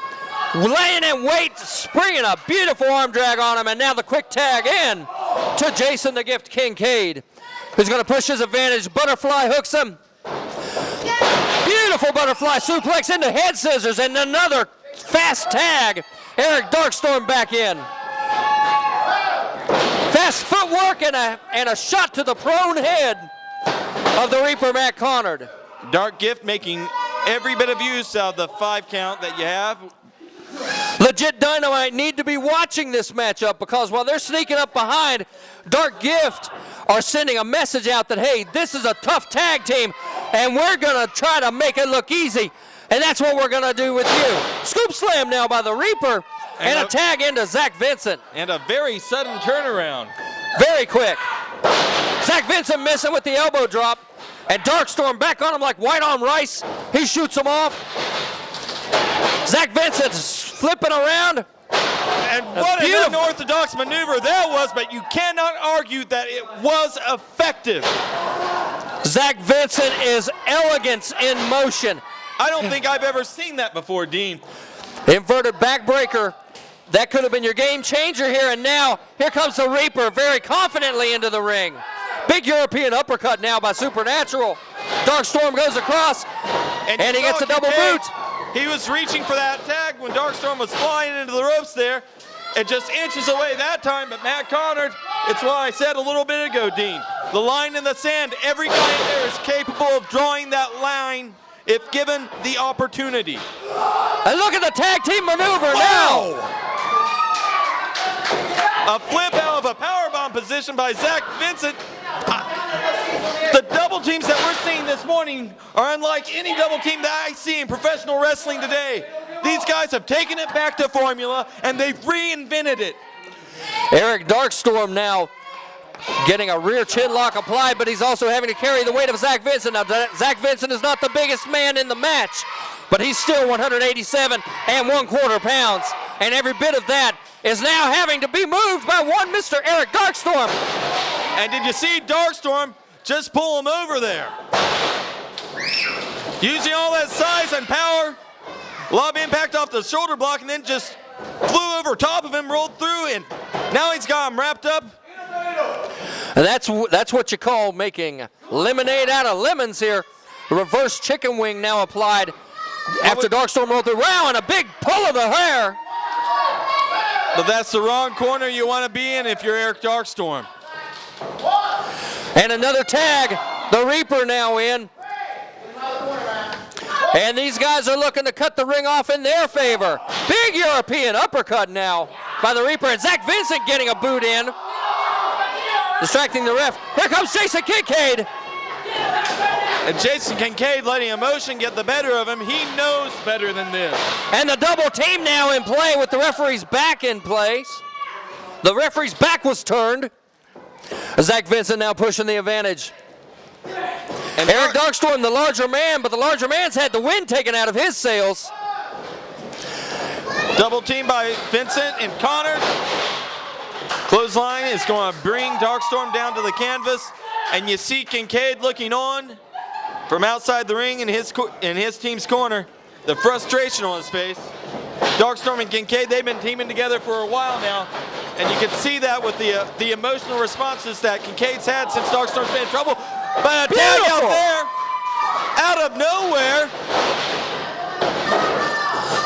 laying in wait, springing a beautiful arm drag on him, and now the quick tag in to Jason the Gift Kincaid, who's going to push his advantage. Butterfly hooks him. Beautiful butterfly suplex into head scissors, and another fast tag. Eric Darkstorm back in. Fast footwork and a shot to the prone head of the Reaper Matt Connard. Dark Gift making every bit of use of the 5 count that you have. Legit Dynamite need to be watching this matchup because while they're sneaking up behind, Dark Gift are sending a message out that, hey, this is a tough tag team and we're going to try to make it look easy. And that's what we're going to do with you. Scoop slam now by the Reaper and a tag into Zach Vincent. And a very sudden turnaround. Very quick. Zach Vincent missing with the elbow drop. And Darkstorm back on him like white on rice. He shoots him off. Zach Vincent flipping around. And what an unorthodox maneuver that was, but you cannot argue that it was effective. Zach Vincent is elegance in motion. I don't think I've ever seen that before, Dean. Inverted backbreaker. That could have been your game changer here, and now here comes the Reaper very confidently into the ring. Big European uppercut now by Supernatural. Darkstorm goes across, and he gets a double boot. He was reaching for that tag when Darkstorm was flying into the ropes there. It just inches away that time, but Matt Connard, it's what I said a little bit ago, Dean. The line in the sand, every guy in there is capable of drawing that line if given the opportunity. And look at the tag team maneuver now. A flip out of a powerbomb position by Zach Vincent. The double teams that we're seeing this morning are unlike any double team that I see in professional wrestling today. These guys have taken it back to formula and they've reinvented it. Eric Darkstorm now getting a rear chin lock applied, but he's also having to carry the weight of Zach Vincent. Now, Zach Vincent is not the biggest man in the match, but he's still 187 1/4 pounds, and every bit of that is now having to be moved by one Mr. Eric Darkstorm. And did you see Darkstorm just pull him over there? Using all that size and power, a lot of impact off the shoulder block, and then just flew over top of him, rolled through, and now he's got him wrapped up. And that's what you call making lemonade out of lemons here. The reverse chicken wing now applied after Darkstorm rolled through. Wow, and a big pull of the hair. But that's the wrong corner you want to be in if you're Eric Darkstorm. And another tag. The Reaper now in. And these guys are looking to cut the ring off in their favor. Big European uppercut now by the Reaper. And Zach Vincent getting a boot in. Distracting the ref. Here comes Jason Kincaid. And Jason Kincaid letting emotion get the better of him. He knows better than this. And the double team now in play with the referee's back in place. The referee's back was turned. Zach Vincent now pushing the advantage. And Eric Darkstorm, the larger man, but the larger man's had the wind taken out of his sails. Double team by Vincent and Connor. Clothesline is going to bring Darkstorm down to the canvas. And you see Kincaid looking on from outside the ring in his team's corner. The frustration on his face. Darkstorm and Kincaid, they've been teaming together for a while now. And you can see that with the emotional responses that Kincaid's had since Darkstorm's been in trouble. But a tag out there, out of nowhere.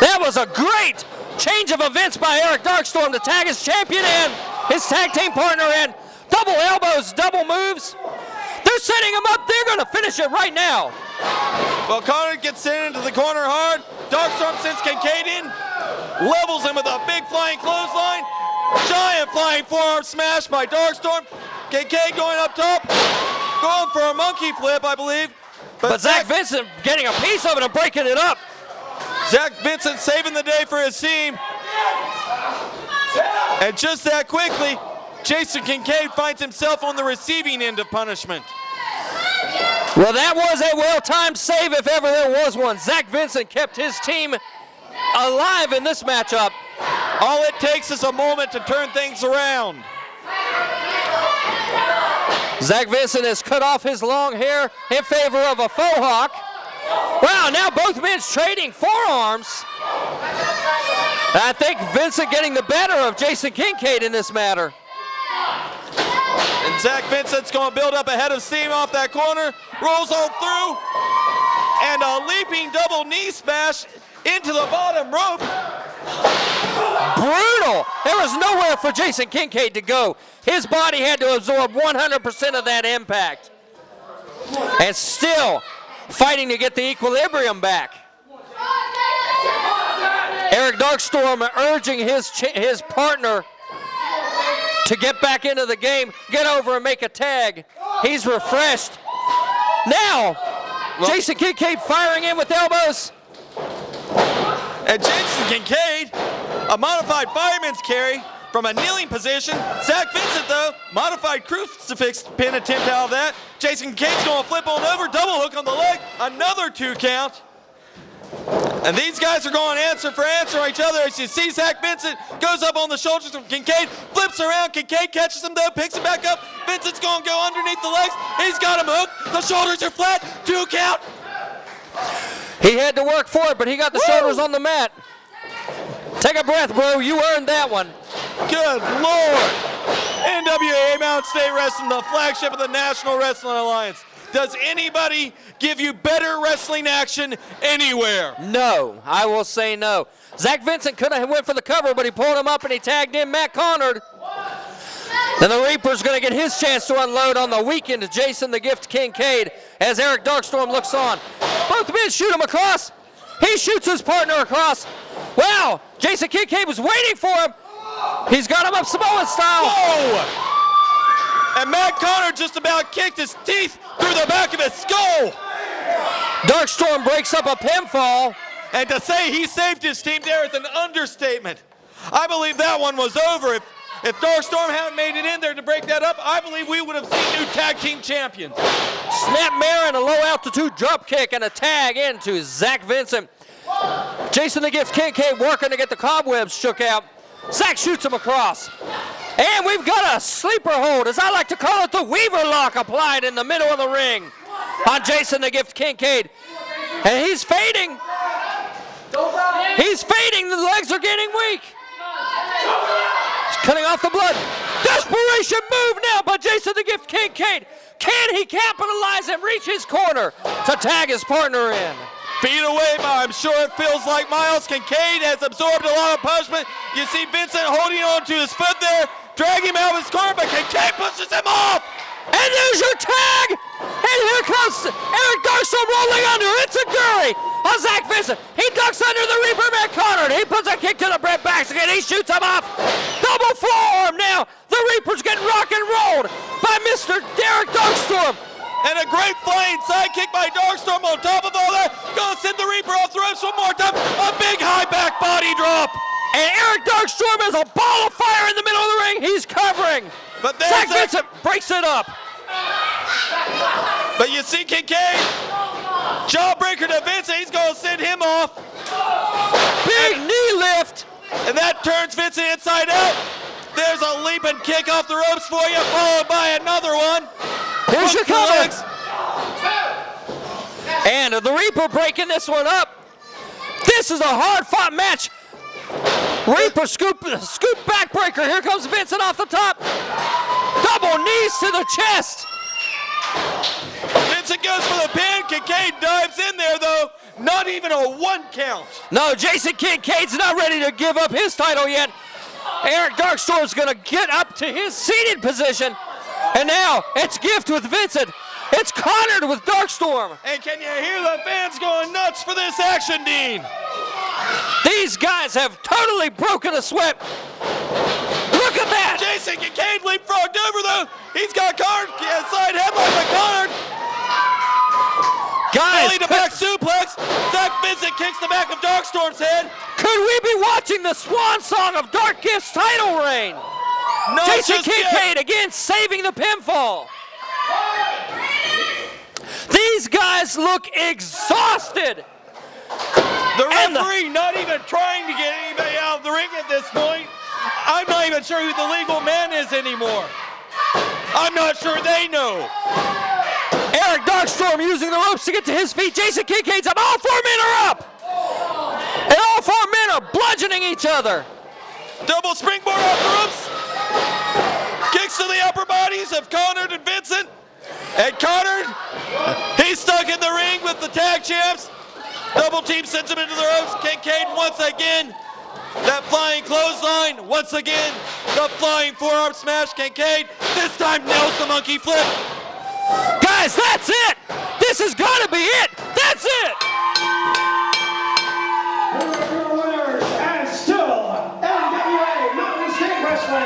That was a great change of events by Eric Darkstorm to tag his champion and his tag team partner in. Double elbows, double moves. They're setting him up. They're going to finish it right now. Well, Connor gets sent into the corner hard. Darkstorm sends Kincaid in, levels him with a big flying clothesline. Giant flying forearm smash by Darkstorm. Kincaid going up top, going for a monkey flip, I believe. But Zach Vincent getting a piece of it and breaking it up. Zach Vincent saving the day for his team. And just that quickly, Jason Kincaid finds himself on the receiving end of punishment. Well, that was a well-timed save if ever there was one. Zach Vincent kept his team alive in this matchup. All it takes is a moment to turn things around. Zach Vincent has cut off his long hair in favor of a faux hawk. Wow, now both men trading forearms. I think Vincent getting the better of Jason Kincaid in this matter. And Zach Vincent's going to build up a head of steam off that corner, rolls on through, and a leaping double knee smash into the bottom rope. Brutal. There was nowhere for Jason Kincaid to go. His body had to absorb 100% of that impact. And still fighting to get the equilibrium back. Eric Darkstorm urging his partner to get back into the game, get over and make a tag. He's refreshed. Now, Jason Kincaid firing in with elbows. And Jason Kincaid, a modified fireman's carry from a kneeling position. Zach Vincent, though, modified crucifix pin attempt out of that. Jason Kincaid's going to flip on over, double hook on the leg, another 2 count. And these guys are going answer for answer on each other. As you see, Zach Vincent goes up on the shoulders of Kincaid, flips around. Kincaid catches him, though, picks him back up. Vincent's going to go underneath the legs. He's got him hooked. The shoulders are flat. 2 count. He had to work for it, but he got the shoulders on the mat. Take a breath, bro. You earned that one. Good Lord. NWA Mountain State Wrestling, the flagship of the National Wrestling Alliance. Does anybody give you better wrestling action anywhere? No, I will say no. Zach Vincent could have went for the cover, but he pulled him up and he tagged in Matt Connard. Then the Reaper's going to get his chance to unload on the weekend to Jason the Gift Kincaid as Eric Darkstorm looks on. Both men shoot him across. He shoots his partner across. Wow, Jason Kincaid was waiting for him. He's got him up Samoan style. Whoa! And Matt Connor just about kicked his teeth through the back of his skull. Darkstorm breaks up a pinfall. And to say he saved his team there is an understatement. I believe that one was over. If Darkstorm hadn't made it in there to break that up, I believe we would have seen new tag team champions. Snapmare and a low altitude drop kick and a tag into Zach Vincent. Jason the Gift Kincaid working to get the cobwebs shook out. Zach shoots him across. And we've got a sleeper hold, as I like to call it, the Weaver lock applied in the middle of the ring on Jason the Gift Kincaid. And he's fading. He's fading. The legs are getting weak. He's cutting off the blood. Desperation move now by Jason the Gift Kincaid. Can he capitalize and reach his corner to tag his partner in? Feet away, but I'm sure it feels like Miles Kincaid has absorbed a lot of punishment. You see Vincent holding on to his foot there, drag him out of his corner, but Kincaid pushes him off. And there's your tag! And here comes Eric Darkstorm rolling under. It's a Gurry on Zach Vincent. He ducks under the Reaper Matt Connard. He puts a kick to the Brett Baxter. He shoots him off. Double forearm now. The Reaper's getting rock and rolled by Mr. Derek Darkstorm. And a great flying sidekick by Darkstorm on top of all that. Gonna send the Reaper off the ropes one more time. A big high back body drop. And Eric Darkstorm has a ball of fire in the middle of the ring. He's covering. But then Zach Vincent breaks it up. But you see Kincaid, jawbreaker to Vincent. He's gonna send him off. Big knee lift. And that turns Vincent inside out. There's a leaping kick off the ropes for you, followed by another one. Here's your cover. And the Reaper breaking this one up. This is a hard-fought match. Reaper scoop backbreaker. Here comes Vincent off the top. Double knees to the chest. Vincent goes for the pin. Kincaid dives in there, though. Not even a 1 count. No, Jason Kincaid's not ready to give up his title yet. Eric Darkstorm's going to get up to his seated position. And now it's Gift with Vincent. It's Connor with Darkstorm. And can you hear the fans going nuts for this action, Dean? These guys have totally broken a sweat. Look at that. Jason Kincaid leapfrogged over, though. He's got Connor side headlock by Connor. Guys, belly to back suplex. Zach Vincent kicks the back of Darkstorm's head. Could we be watching the swan song of Dark Gift's title reign? No, Jason Kincaid again saving the pinfall. These guys look exhausted. The referee not even trying to get anybody out of the ring at this point. I'm not even sure who the legal man is anymore. I'm not sure they know. Eric Darkstorm using the ropes to get to his feet. Jason Kincaid's up. All 4 men are up. And all 4 men are bludgeoning each other. Double springboard off the ropes. Kicks to the upper bodies of Connor and Vincent. And Connor, he's stuck in the ring with the tag champs. Double team sends him into the ropes. Kincaid once again. That flying clothesline. Once again, the flying forearm smash. Kincaid this time nails the monkey flip. Guys, that's it. This has got to be it. That's it. Your winners and still NWA Mountain State Wrestling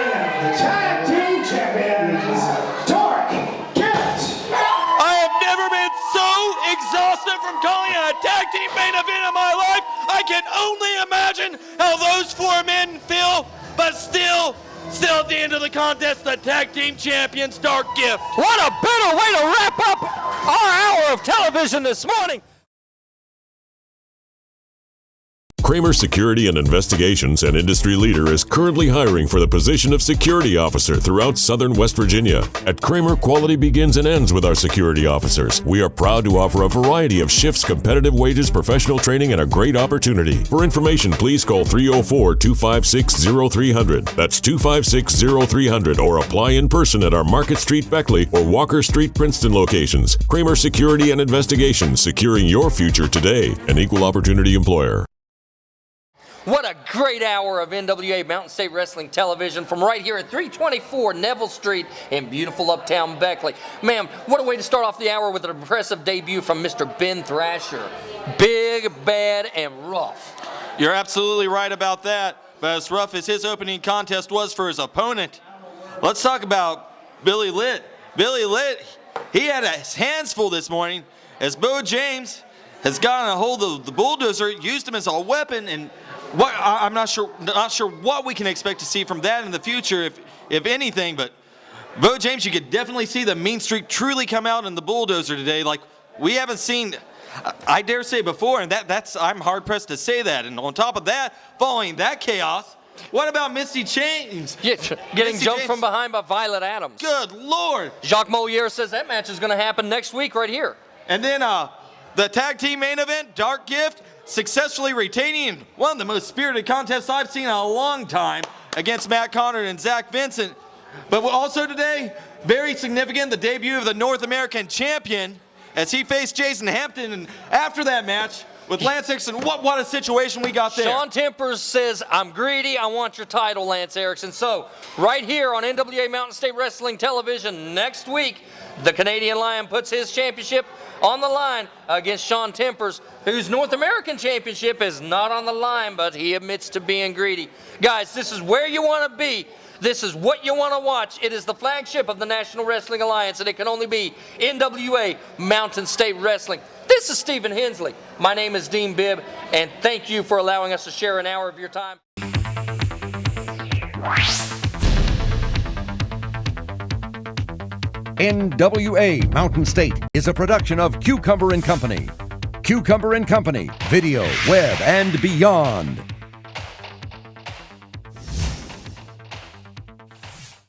Tag Team Champions, Dark Gift. I have never been so exhausted from calling a tag team main event in my life. I can only imagine how those 4 men feel, but still at the end of the contest, the tag team champions, Dark Gift. What a better way to wrap up our hour of television this morning. Kramer Security and Investigations, an industry leader, is currently hiring for the position of security officer throughout southern West Virginia. At Kramer, quality begins and ends with our security officers. We are proud to offer a variety of shifts, competitive wages, professional training, and a great opportunity. For information, please call 304-256-0300. That's 256-0300, or apply in person at our Market Street Beckley or Walker Street Princeton locations. Kramer Security and Investigations, securing your future today. An equal opportunity employer. What a great hour of NWA Mountain State Wrestling television from right here at 324 Neville Street in beautiful uptown Beckley. Man, what a way to start off the hour with an impressive debut from Mr. Ben Thrasher. Big, bad, and rough. You're absolutely right about that. But as rough as his opening contest was for his opponent, let's talk about Billy Litt. Billy Litt, he had his hands full this morning as Bo James has gotten a hold of the Bulldozer, used him as a weapon, and I'm not sure what we can expect to see from that in the future, if anything. But Bo James, you could definitely see the mean streak truly come out in the Bulldozer today, like we haven't seen, I dare say, before. And I'm hard pressed to say that. And on top of that, following that chaos, what about Misty James? Yeah, getting jumped from behind by Violet Adams. Good Lord! Jacques Moliere says that match is going to happen next week right here. And then the tag team main event, Dark Gift, successfully retaining one of the most spirited contests I've seen in a long time against Matt Connor and Zach Vincent. But also today, very significant, the debut of the North American champion as he faced Jason Hampton. And after that match with Lance Erickson, what a situation we got there. Sean Tempers says, I'm greedy, I want your title, Lance Erickson. So right here on NWA Mountain State Wrestling Television next week, the Canadian Lion puts his championship on the line against Sean Tempers, whose North American championship is not on the line, but he admits to being greedy. Guys, this is where you want to be. This is what you want to watch. It is the flagship of the National Wrestling Alliance, and it can only be NWA Mountain State Wrestling. This is Stephen Hensley. My name is Dean Bibb, and thank you for allowing us to share an hour of your time. NWA Mountain State is a production of Cucumber & Company. Cucumber & Company, video, web, and beyond.